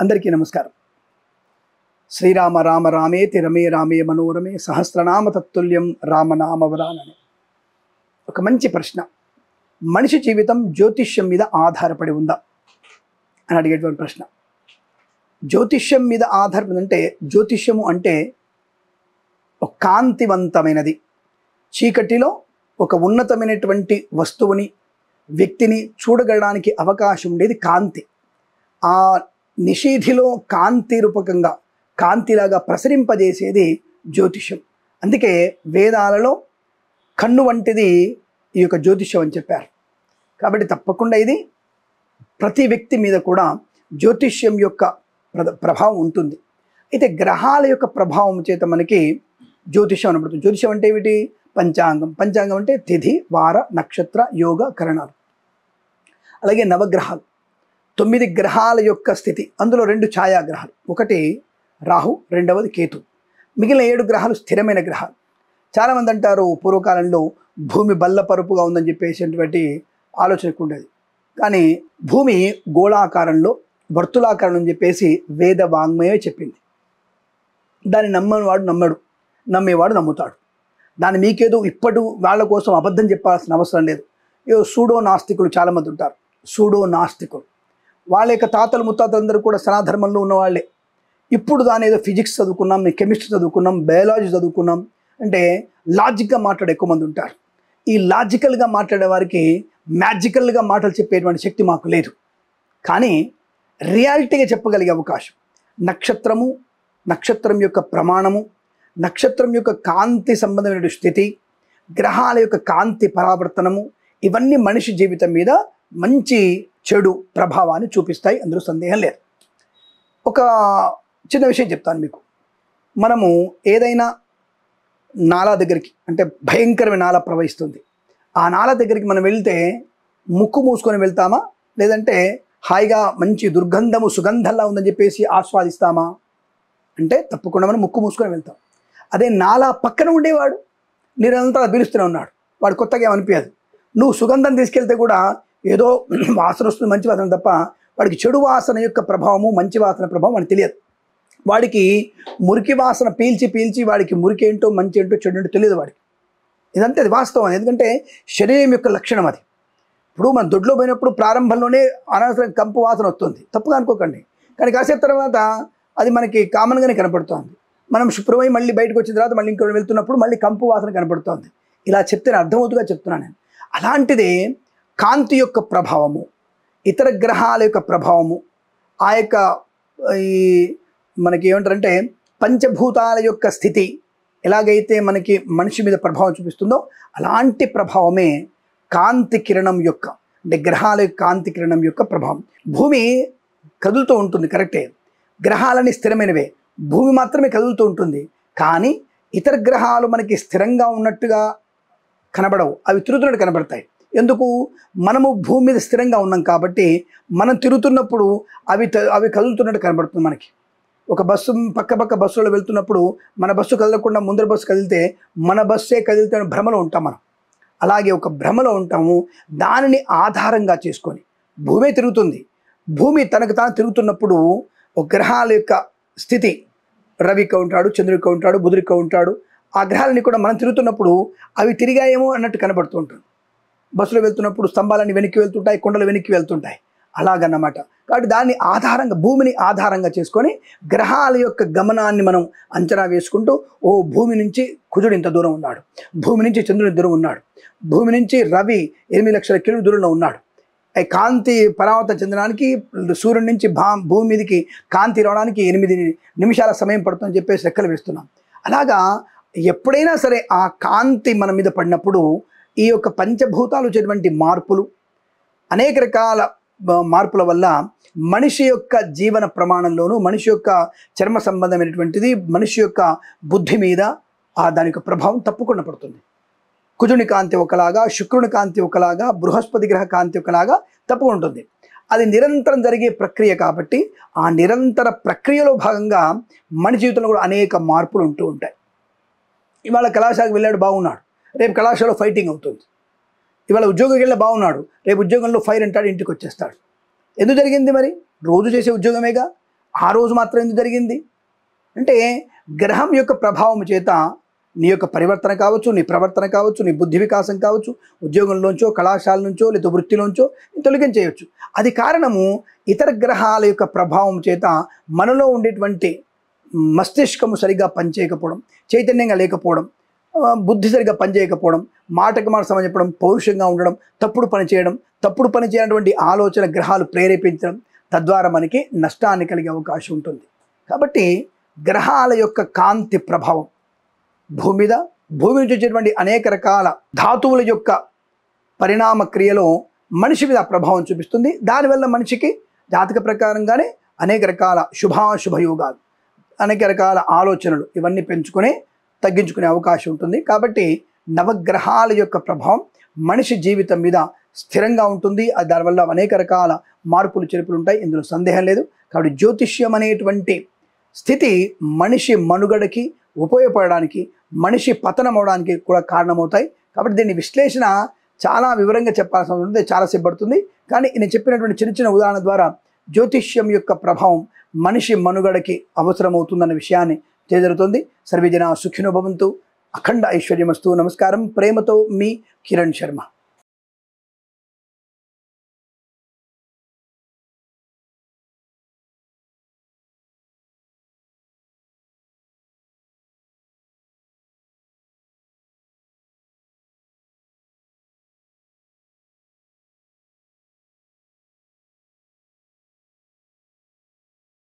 అందరికీ నమస్కారం. శ్రీరామ రామ రామేతి రమే రామే మనోరమే సహస్రనామ తత్తుల్యం రామనామవరానని ఒక మంచి ప్రశ్న. మనిషి జీవితం జ్యోతిష్యం మీద ఆధారపడి ఉందా అని అడిగేటువంటి ప్రశ్న. జ్యోతిష్యం మీద ఆధారపడి అంటే, జ్యోతిష్యము అంటే ఒక కాంతివంతమైనది, చీకటిలో ఒక ఉన్నతమైనటువంటి వస్తువుని, వ్యక్తిని చూడగలడానికి అవకాశం ఉండేది కాంతి. ఆ నిషీధిలో కాంతి రూపకంగా, కాంతిలాగా ప్రసరింపజేసేది జ్యోతిష్యం. అందుకే వేదాలలో కన్ను వంటిది ఈ యొక్క జ్యోతిష్యం అని చెప్పారు. కాబట్టి తప్పకుండా ఇది ప్రతి వ్యక్తి మీద కూడా జ్యోతిష్యం యొక్క ప్రభావం ఉంటుంది. అయితే గ్రహాల యొక్క ప్రభావం చేత మనకి జ్యోతిష్యం అనబడుతుంది. జ్యోతిష్యం అంటే ఏమిటి? పంచాంగం. పంచాంగం అంటే తిథి, వార, నక్షత్ర, యోగ, కరణాలు. అలాగే నవగ్రహాలు, 9 గ్రహాల యొక్క స్థితి. అందులో 2 ఛాయాగ్రహాలు, ఒకటి రాహు, రెండవది కేతు. మిగిలిన 7 గ్రహాలు స్థిరమైన గ్రహాలు. చాలామంది అంటారు పూర్వకాలంలో భూమి బల్లపరుపుగా ఉందని చెప్పేసినటువంటి ఆలోచనకు ఉండేది. కానీ భూమి గోళాకారంలో, వర్తులాకారం అని చెప్పేసి వేద వాంగ్మయమే చెప్పింది. దాన్ని నమ్మనివాడు నమ్మడు, నమ్మేవాడు నమ్ముతాడు. దాన్ని మీకేదో ఇప్పటి వాళ్ళ కోసం అబద్ధం చెప్పాల్సిన అవసరం లేదు. ఏదో సూడో నాస్తికులు చాలామంది ఉంటారు. సూడో నాస్తికులు వాళ్ళ యొక్క తాతలు ముత్తాతలందరూ కూడా సనాధర్మంలో ఉన్నవాళ్ళే. ఇప్పుడు దాని ఏదో ఫిజిక్స్ చదువుకున్నాం, కెమిస్ట్రీ చదువుకున్నాం, బయాలజీ చదువుకున్నాం అంటే లాజిక్గా మాట్లాడే ఎక్కువ మంది ఉంటారు. ఈ లాజికల్గా మాట్లాడే వారికి మ్యాజికల్గా మాటలు చెప్పేటువంటి శక్తి మాకు లేదు. కానీ రియాలిటీగా చెప్పగలిగే అవకాశం, నక్షత్రము, నక్షత్రం యొక్క ప్రమాణము, నక్షత్రం యొక్క కాంతి సంబంధమైన స్థితి, గ్రహాల యొక్క కాంతి పరావర్తనము, ఇవన్నీ మనిషి జీవితం మీద మంచి చెడు ప్రభావాన్ని చూపిస్తాయి. అందులో సందేహం లేదు. ఒక చిన్న విషయం చెప్తాను మీకు. మనము ఏదైనా నాలా దగ్గరికి, అంటే భయంకరమైన నాలా ప్రవహిస్తుంది, ఆ నాలా దగ్గరికి మనం వెళ్తే ముక్కు మూసుకొని వెళ్తామా, లేదంటే హాయిగా మంచి దుర్గంధము సుగంధంలా ఉందని చెప్పేసి ఆస్వాదిస్తామా అంటే తప్పకుండా మనం ముక్కు మూసుకొని వెళ్తాం. అదే నాలా పక్కన ఉండేవాడు నిరంతరం పిలుస్తూనే ఉన్నాడు, వాడు కొత్తగా ఏమనిపించదు. నువ్వు సుగంధం తీసుకెళ్తే కూడా ఏదో వాసన వస్తుంది, మంచి వాసన తప్ప వాడికి చెడు వాసన యొక్క ప్రభావము, మంచి వాసన ప్రభావం అని తెలియదు. వాడికి మురికి వాసన పీల్చి పీల్చి వాడికి మురికి ఏంటో, మంచి ఏంటో, చెడు ఏంటో తెలియదు వాడికి. ఇదంతే, అది వాస్తవం. ఎందుకంటే శరీరం యొక్క లక్షణం అది. ఇప్పుడు మన దొడ్లో పోయినప్పుడు ప్రారంభంలోనే అనవసరం కంపు వాసన వస్తుంది, తప్పుగా అనుకోకండి. కానీ కాసేపు తర్వాత అది మనకి కామన్గానే కనపడుతుంది. మనం శుభ్రమై మళ్ళీ బయటకు వచ్చిన తర్వాత మళ్ళీ ఇంకో వెళ్తున్నప్పుడు మళ్ళీ కంపు వాసన కనపడుతుంది. ఇలా చెప్తే అర్థమవుతుగా చెప్తున్నాను నేను. అలాంటిదే కాంతి యొక్క ప్రభావము, ఇతర గ్రహాల యొక్క ప్రభావము, ఆ యొక్క ఈ మనకి ఏమంటారంటే పంచభూతాల యొక్క స్థితి ఎలాగైతే మనకి మనిషి మీద ప్రభావం చూపిస్తుందో అలాంటి ప్రభావమే కాంతి కిరణం యొక్క, అంటే గ్రహాల యొక్క కాంతి కిరణం యొక్క ప్రభావం. భూమి కదులుతూ ఉంటుంది, కరెక్టే. గ్రహాలని స్థిరమైనవే, భూమి మాత్రమే కదులుతూ ఉంటుంది. కానీ ఇతర గ్రహాలు మనకి స్థిరంగా ఉన్నట్టుగా కనబడవు, అవి తిరుగుతున్నట్టు కనబడతాయి. ఎందుకు? మనము భూమి మీద స్థిరంగా ఉన్నాం కాబట్టి మనం తిరుగుతున్నప్పుడు అవి కదులుతున్నట్టు కనబడుతుంది మనకి. ఒక బస్సు పక్క బస్సులో వెళ్తున్నప్పుడు మన బస్సు కదలకుండా ముందర బస్సు కదిలితే మన బస్సే కదిలితే భ్రమలో ఉంటాం మనం. అలాగే ఒక భ్రమలో ఉంటాము. దానిని ఆధారంగా చేసుకొని భూమి తిరుగుతుంది. భూమి తనకు తాను తిరుగుతున్నప్పుడు ఒక గ్రహాల యొక్క స్థితి, రవిక ఉంటాడు, చంద్రుడిక ఉంటాడు, బుధుడిక ఉంటాడు. ఆ గ్రహాలని కూడా మనం తిరుగుతున్నప్పుడు అవి తిరిగాయేమో అన్నట్టు కనబడుతూ ఉంటుంది. బస్సులో వెళ్తున్నప్పుడు స్తంభాలన్నీ వెనక్కి వెళ్తుంటాయి, కొండలు వెనక్కి వెళ్తుంటాయి, అలాగన్నమాట. కాబట్టి దాన్ని ఆధారంగా, భూమిని ఆధారంగా చేసుకొని గ్రహాల యొక్క గమనాన్ని మనం అంచనా వేసుకుంటూ, ఓ భూమి నుంచి కుజుడు ఇంత దూరం ఉన్నాడు, భూమి నుంచి చంద్రుడి దూరం ఉన్నాడు, భూమి నుంచి రవి 8 లక్షల కిలోమీటర్ల దూరంలో ఉన్నాడు, కాంతి పరావర్తన చెందడానికి సూర్యుడి నుంచి భూమి మీదకి కాంతి రావడానికి 8 నిమిషాల సమయం పడుతుందని చెప్పేసి లెక్కలు వేస్తున్నాం. అలాగా ఎప్పుడైనా సరే ఆ కాంతి మన మీద పడినప్పుడు ఈ యొక్క పంచభూతాలు వచ్చేటువంటి మార్పులు, అనేక రకాల మార్పుల వల్ల మనిషి యొక్క జీవన ప్రమాణంలోనూ, మనిషి యొక్క చర్మ సంబంధమైనటువంటిది, మనిషి యొక్క బుద్ధి మీద దాని యొక్క ప్రభావం తప్పకుండా పడుతుంది. కుజుని కాంతి ఒకలాగా, శుక్రుని కాంతి ఒకలాగా, బృహస్పతి గ్రహ కాంతి ఒకలాగా తప్పకుండా ఉంటుంది. అది నిరంతరం జరిగే ప్రక్రియ కాబట్టి ఆ నిరంతర ప్రక్రియలో భాగంగా మన జీవితంలో కూడా అనేక మార్పులు ఉంటూ ఉంటాయి. ఇవాళ కళాశాలకు వెళ్ళాడు, బాగున్నాడు, రేపు కళాశాలలో ఫైటింగ్ అవుతుంది. ఇవాళ ఉద్యోగంకి వెళ్ళి బాగున్నాడు, రేపు ఉద్యోగంలో ఫైర్ అంటాడు, ఇంటికి వచ్చేస్తాడు. ఎందుకు జరిగింది మరి? రోజు చేసే ఉద్యోగమేగా. ఆ రోజు మాత్రం ఎందుకు జరిగింది అంటే గ్రహం యొక్క ప్రభావం చేత నీ యొక్క పరివర్తన కావచ్చు, నీ ప్రవర్తన కావచ్చు, నీ బుద్ధి వికాసం కావచ్చు, ఉద్యోగంలోంచో కళాశాల నుంచో లేదా వృత్తిలోంచో తొలగించేయచ్చు. అది కారణము ఇతర గ్రహాల యొక్క ప్రభావం చేత మనలో ఉండేటువంటి మస్తిష్కము సరిగా పనిచేయకపోవడం, చైతన్యంగా లేకపోవడం, బుద్ధి సరిగా పనిచేయకపోవడం, మాటకు మాట సమయం చెప్పడం, పౌరుషంగా ఉండడం, తప్పుడు పని చేయడం, తప్పుడు పని చేయనటువంటి ఆలోచన గ్రహాలు ప్రేరేపించడం, తద్వారా మనకి నష్టాన్ని కలిగే అవకాశం ఉంటుంది. కాబట్టి గ్రహాల యొక్క కాంతి ప్రభావం భూమి నుంచి వచ్చేటువంటి అనేక రకాల ధాతువుల యొక్క పరిణామ క్రియలో మనిషి మీద ప్రభావం చూపిస్తుంది. దానివల్ల మనిషికి జాతక ప్రకారంగానే అనేక రకాల శుభాశుభ యోగాలు, అనేక రకాల ఆలోచనలు ఇవన్నీ తగ్గించుకునే అవకాశం ఉంటుంది. కాబట్టి నవగ్రహాల యొక్క ప్రభావం మనిషి జీవితం మీద స్థిరంగా ఉంటుంది. దానివల్ల అనేక రకాల మార్పులు చేర్పులు ఉంటాయి, ఇందులో సందేహం లేదు. కాబట్టి జ్యోతిష్యం అనేటువంటి స్థితి మనిషి మనుగడకి ఉపయోగపడడానికి, మనిషి పతనం అవడానికి కూడా కారణమవుతాయి. కాబట్టి దీన్ని విశ్లేషణ చాలా వివరంగా చెప్పాల్సి ఉంటుంది, చాలాసేపు పడుతుంది. కానీ నేను చెప్పినటువంటి చిన్న చిన్న ఉదాహరణ ద్వారా జ్యోతిష్యం యొక్క ప్రభావం మనిషి మనుగడకి అవసరమవుతుందన్న విషయాన్ని తెలియజేస్తుంది. సర్వే జనా సుఖినో భవంతు, అఖండ ఐశ్వర్యమస్తు. నమస్కారం. ప్రేమతో మీ కిరణ్ శర్మ.